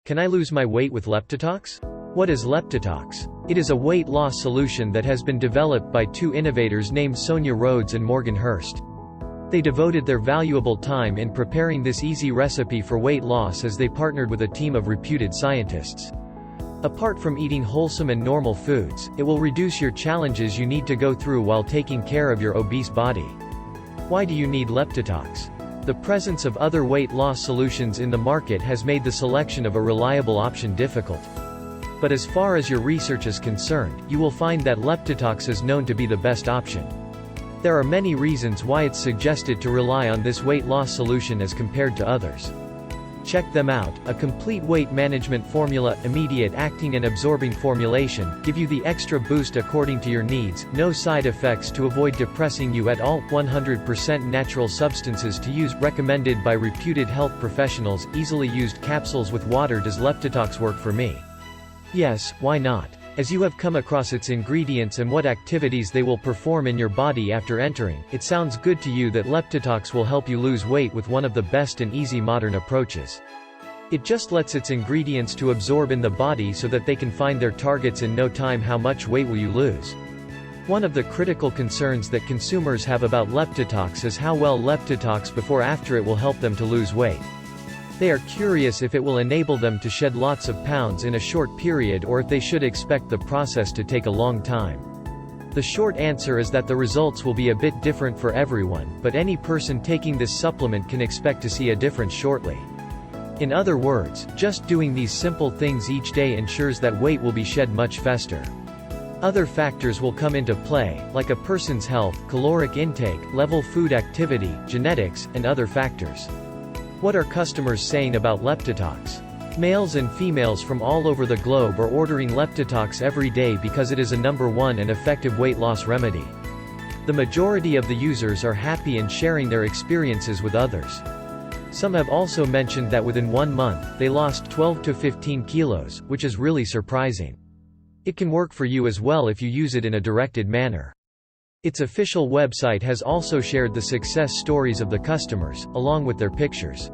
Can I lose my weight with Leptitox? What is Leptitox? It is a weight loss solution that has been developed by two innovators named Sonya Rhodes and Hurst. They devoted their valuable time in preparing this easy recipe for weight loss as they partnered with a team of reputed scientists. Apart from eating wholesome and normal foods, it will reduce your challenges you need to go through while taking care of your obese body. Why do you need Leptitox? The presence of other weight loss solutions in the market has made the selection of a reliable option difficult. But as far as your research is concerned, you will find that Leptitox is known to be the best option. There are many reasons why it's suggested to rely on this weight loss solution as compared to others. Check them out: a complete weight management formula, immediate acting and absorbing formulation, give you the extra boost according to your needs, no side effects to avoid depressing you at all, 100% natural substances to use, recommended by reputed health professionals, easily used capsules with water. Does Leptitox work for me? Yes, why not? As you have come across its ingredients and what activities they will perform in your body after entering, it sounds good to you that Leptitox will help you lose weight with one of the best and easy modern approaches. It just lets its ingredients to absorb in the body so that they can find their targets in no time. How much weight will you lose? One of the critical concerns that consumers have about Leptitox is how well Leptitox before-after it will help them to lose weight. They are curious if it will enable them to shed lots of pounds in a short period or if they should expect the process to take a long time. The short answer is that the results will be a bit different for everyone, but any person taking this supplement can expect to see a difference shortly. In other words, just doing these simple things each day ensures that weight will be shed much faster. Other factors will come into play, like a person's health, caloric intake, level, food activity, genetics, and other factors. What are customers saying about Leptitox? Males and females from all over the globe are ordering Leptitox every day because it is a #1 and effective weight loss remedy. The majority of the users are happy and sharing their experiences with others. Some have also mentioned that within 1 month, they lost 12 to 15 kilos, which is really surprising. It can work for you as well if you use it in a directed manner. Its official website has also shared the success stories of the customers, along with their pictures.